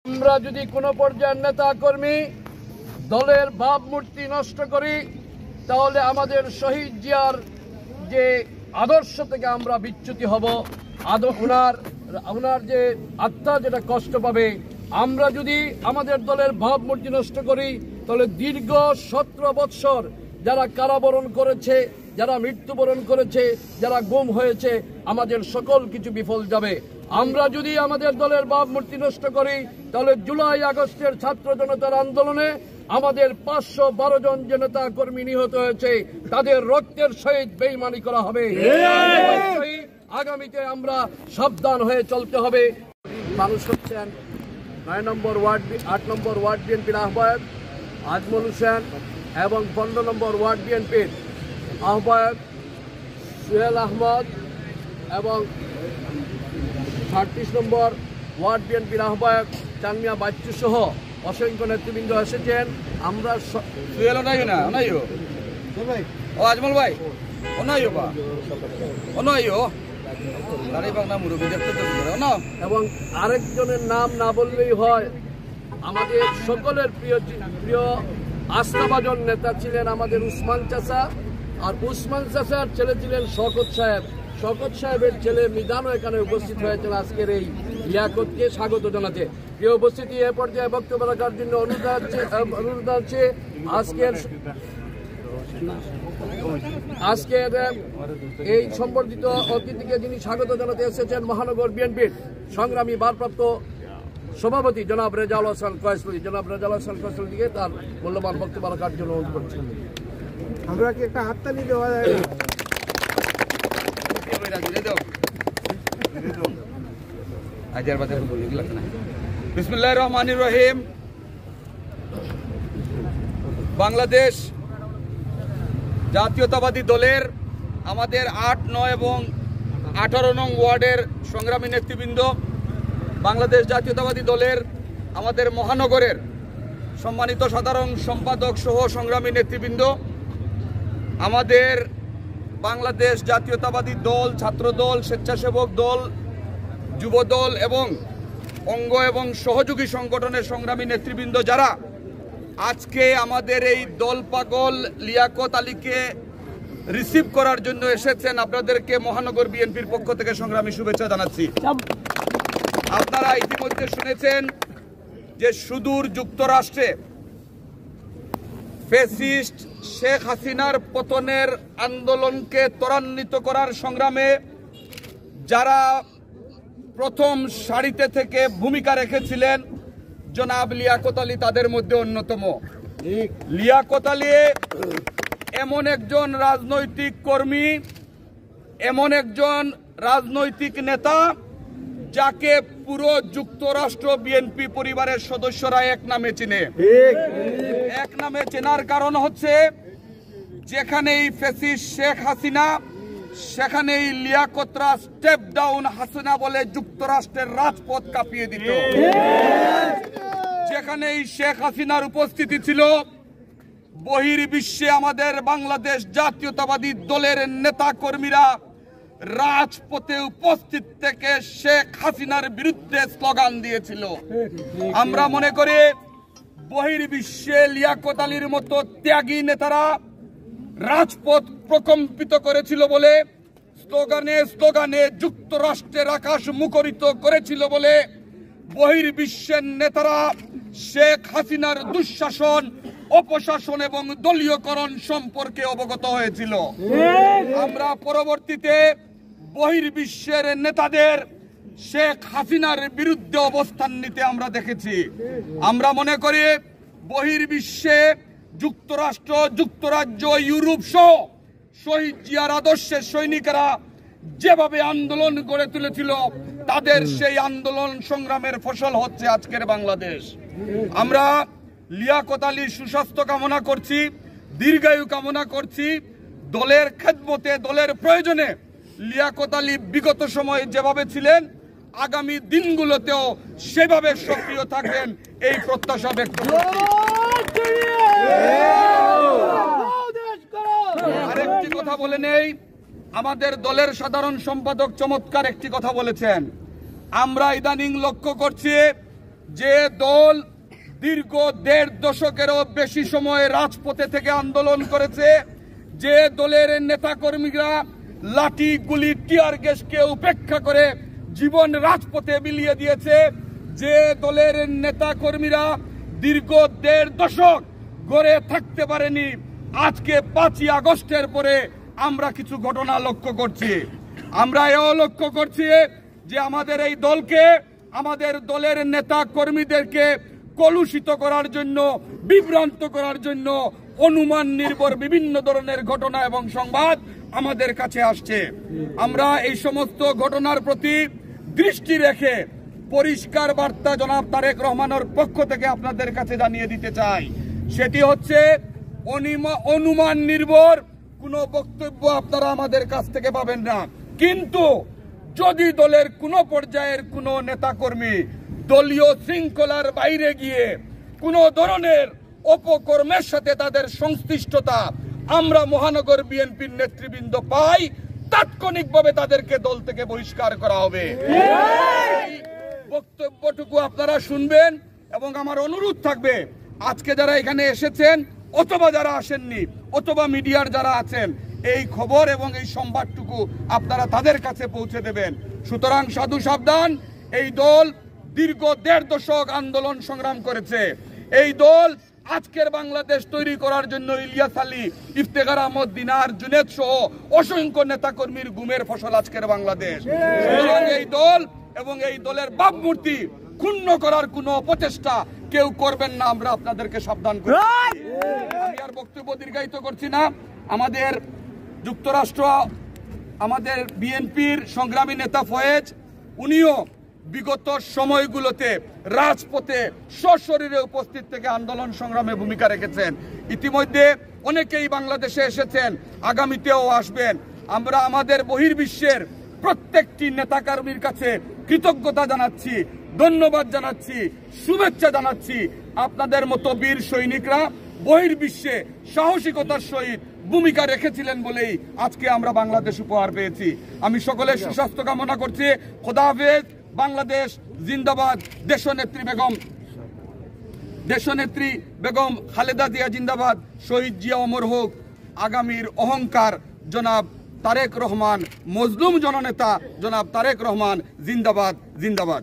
আমরা যদি কোনো পর্যায়ের নেতা কর্মী দলের ভাবমূর্তি নষ্ট করি তাহলে আমাদের শহীদ জিয়ার যে আদর্শ থেকে আমরা বিচ্যুতি হব, ওনার যে আত্মা যেটা কষ্ট পাবে। আমরা যদি আমাদের দলের ভাবমূর্তি নষ্ট করি তাহলে দীর্ঘ 17 বৎসর যারা কারাবরণ করেছে, যারা মৃত্যুবরণ করেছে, যারা গুম হয়েছে, আমাদের সকল কিছু বিফল যাবে। আমরা যদি আমাদের দলের ভাবমূর্তি নষ্ট করি তাহলে জুলাই আগস্টের ছাত্র জনতার আন্দোলনে আমাদের 512 জন যে নেতা কর্মী নিহত হয়েছে তাদের রক্তের সহিত বেঈমানি করা হবে। আগামীতে আমরা সাবধান হয়ে চলতে হবে। মানুষ হচ্ছেন 9 নম্বর ওয়ার্ড 8 নম্বর ওয়ার্ড বিএনপির আহ্বায়ক আজমল হোসেন এবং 15 নম্বর ওয়ার্ড বিএনপির আহ্বায়ক সোহেল আহমদ এবং 38 নম্বর ওয়ার্ড বিএনপির আহ্বায়ক চানমিয়া বাচ্চু সহ অসংখ্য নেতৃবৃন্দ এসেছেন। আমরা আজমল ভাই এবং আরেকজনের নাম না বললেই হয়, আমাদের সকলের প্রিয় আস্থাভাজন নেতা ছিলেন আমাদের উসমান চাচা, আর উসমান চাচার ছেলে ছিলেন শওকত সাহেব। শওকত সাহেবের ছেলে মিজানও এখানে উপস্থিত হয়েছেন আজকের এই লিয়াকতকে স্বাগত জানাতে। প্রিয় উপস্থিতি, এ পর্যায়ে বক্তব্য রাখার জন্য অনুরোধ আছে আজকের এই সম্বর্ধিত অতিথিকে যিনি স্বাগত জানাতে এসেছেন মহানগর বিএনপির সংগ্রামী ভারপ্রাপ্ত সভাপতি জনাব রেজাউল হাসান কয়েসলি। জনাব রেজাউল হাসান কয়েসলিকে তার মূল্যবান বক্তব্য রাখার জন্য অনুরোধ করছেন। আমরা কি একটা হাততালি দেওয়া যায়? বিসমিল্লাহির রহমানির রহিম। বাংলাদেশ জাতীয়তাবাদী দলের আমাদের 8, 9 এবং 18 নং ওয়ার্ডের সংগ্রামী নেতৃবৃন্দ, বাংলাদেশ জাতীয়তাবাদী দলের আমাদের মহানগরের সম্মানিত সাধারণ সম্পাদক সহ সংগ্রামী নেতৃবৃন্দ, আমাদের বাংলাদেশ জাতীয়তাবাদী দল, ছাত্রদল, স্বেচ্ছাসেবক দল, যুবদল এবং অঙ্গ এবং সহযোগী সংগঠনের সংগ্রামী নেতৃবৃন্দ যারা আজকে আমাদের এই দল পাগল লিয়াকত আলীকে রিসিভ করার জন্য এসেছেন, আপনাদেরকে মহানগর বিএনপির পক্ষ থেকে সংগ্রামী শুভেচ্ছা জানাচ্ছি। আপনারা ইতিমধ্যে শুনেছেন যে সুদূর যুক্তরাষ্ট্রে ফ্যাসিস্ট শেখ হাসিনার পতনের আন্দোলনকে ত্বরান্বিত করার সংগ্রামে যারা প্রথম সারিতে থেকে ভূমিকা রেখেছিলেন জনাব লিয়াকত আলী তাদের মধ্যে অন্যতম। লিয়াকত আলী এমন একজন রাজনৈতিক কর্মী, এমন একজন রাজনৈতিক নেতা যাকে পুরো যুক্তরাষ্ট্র বিএনপি পরিবারের সদস্যরা এক নামে চিনে। এক নামে চেনার কারণ হচ্ছে যেখানেই ফ্যাসিস্ট শেখ হাসিনা সেখানেই লিয়াকতরা স্টেপ ডাউন হাসিনা বলে যুক্তরাষ্ট্রের রাজপথ কাঁপিয়ে দিত। যেখানেই শেখ হাসিনার উপস্থিতি ছিল বহির্বিশ্বে আমাদের বাংলাদেশ জাতীয়তাবাদী দলের নেতা কর্মীরা রাজপথে উপস্থিত থেকে শেখ হাসিনার বিরুদ্ধে স্লোগান দিয়েছিল। আমরা মনে করি বহির্বিশ্বে লিয়াকত আলীর মতো ত্যাগী নেতারা রাজপথ প্রকম্পিত করেছিল বলে, স্লোগানে স্লোগানে যুক্তরাষ্ট্রের আকাশ মুখরিত করেছিল বলে বহির্বিশ্বের নেতারা শেখ হাসিনার দুঃশাসন, অপশাসন এবং দলীয়করণ সম্পর্কে অবগত হয়েছিল। আমরা পরবর্তীতে বহির্বিশ্বের নেতাদের শেখ হাসিনার বিরুদ্ধে অবস্থান নিতে আমরা দেখেছি। আমরা মনে করি বহির্বিশ্বে যুক্তরাষ্ট্র, যুক্তরাজ্য, ইউরোপ সহ শহীদ জিয়ার আদর্শের সৈনিকেরা যেভাবে আন্দোলন গড়ে তুলেছিল তাদের সেই আন্দোলন সংগ্রামের ফসল হচ্ছে আজকের বাংলাদেশ। আমরা লিয়াকত আলীর সুস্বাস্থ্য কামনা করছি, দীর্ঘায়ু কামনা করছি। দলের খেদমতে, দলের প্রয়োজনে লিয়াকত আলী বিগত সময়ে যেভাবে ছিলেন আগামী দিনগুলোতেও সেভাবে সক্রিয় থাকবেন এই প্রত্যাশা ব্যক্ত করছি। আরেকটি কথা বলে নেই, আমাদের দলের সাধারণ সম্পাদক চমৎকার একটি কথা বলেছেন। আমরা ইদানিং লক্ষ্য করছি যে দল দীর্ঘ 1.5 দশকেরও বেশি সময় রাজপথে থেকে আন্দোলন করেছে, যে দলের নেতাকর্মীরা লাঠি গুলি টিয়ার গ্যাসকে উপেক্ষা করে জীবন রাজপথে বিলিয়ে দিয়েছে, যে দলের নেতাকর্মীরা দীর্ঘ 1.5 দশক গড়ে থাকতে পারেনি, আজকে 5ই আগস্টের পরে আমরা কিছু ঘটনা লক্ষ্য করছি। আমরা এও লক্ষ্য করছি যে আমাদের এই দলকে, আমাদের দলের নেতা কর্মীদেরকে কলুষিত করার জন্য, বিভ্রান্ত করার জন্য অনুমান নির্ভর বিভিন্ন ধরনের ঘটনা এবং সংবাদ আমাদের কাছে আসছে। আমরা এই সমস্ত ঘটনার প্রতি দৃষ্টি রেখে পরিষ্কার বার্তা জনাব তারেক রহমানের পক্ষ থেকে আপনাদের কাছে জানিয়ে দিতে চাই। সেটি হচ্ছে অনুমান নির্ভর কোনো বক্তব্য আপনারা আমাদের কাছ থেকে পাবেন না। কিন্তু যদি দলের কোনো পর্যায়ের কোনো নেতাকর্মী দলীয় শৃঙ্খলার বাইরে গিয়ে কোনো ধরনের অপকর্মের সাথে তাদের সংশ্লিষ্টতা আমরা মহানগর বিএনপির নেতৃবৃন্দ পাই, তাৎক্ষণিকভাবে তাদেরকে দল থেকে বহিষ্কার করা হবে। বক্তব্যটুকু আপনারা শুনবেন এবং আমার অনুরোধ থাকবে, আজকে যারা এখানে এসেছেন অথবা যারা আসেননি অথবা মিডিয়ার যারা আছেন, এই খবর এবং এই সংবাদটুকু আপনারা তাদের কাছে পৌঁছে দেবেন। সুতরাং সাধু সাবধান, এই দল দীর্ঘ 1.5 দশক আন্দোলন সংগ্রাম করেছে। এই দল আজকের বাংলাদেশ তৈরি করার জন্য ইলিয়াস আলী, ইফতেখার আহমদ, দিনার, জুনেদ সহ অসংখ্য নেতাকর্মীর গুমের ফসল আজকের বাংলাদেশ। সুতরাং এই দল এবং এই দলের ভাবমূর্তি ক্ষুণ্ণ করার কোনো প্রচেষ্টা কেউ করবেন না, আমরা আপনাদেরকে সাবধান করি। আমি আর বক্তব্য দীর্ঘায়িত করছি না। আমাদের যুক্তরাষ্ট্র, আমাদের বিএনপির সংগ্রামী নেতা ফয়েজ, উনিও বিগত সময়গুলোতে রাজপথে সশরীরে উপস্থিত থেকে আন্দোলন সংগ্রামে ভূমিকা রেখেছেন। ইতিমধ্যে অনেকেই বাংলাদেশে এসেছেন, আগামীতেও আসবেন। আমরা আমাদের বহির্বিশ্বের প্রত্যেকটি নেতাকর্মীর কাছে কৃতজ্ঞতা জানাচ্ছি, ধন্যবাদ জানাচ্ছি, শুভেচ্ছা জানাচ্ছি। আপনাদের মতো বীর সৈনিকরা বহির্বিশ্বে সাহসিকতার সহিত ভূমিকা রেখেছিলেন বলেই আজকে আমরা বাংলাদেশ উপহার পেয়েছি। আমি সকলের সুস্বাস্থ্য কামনা করছি। খোদা হাফেজ। বাংলাদেশ জিন্দাবাদ। দেশনেত্রী বেগম খালেদা জিয়া জিন্দাবাদ। শহীদ জিয়া অমর হোক। আগামীর অহংকার জনাব তারেক রহমান, মজলুম জননেতা জনাব তারেক রহমান জিন্দাবাদ, জিন্দাবাদ।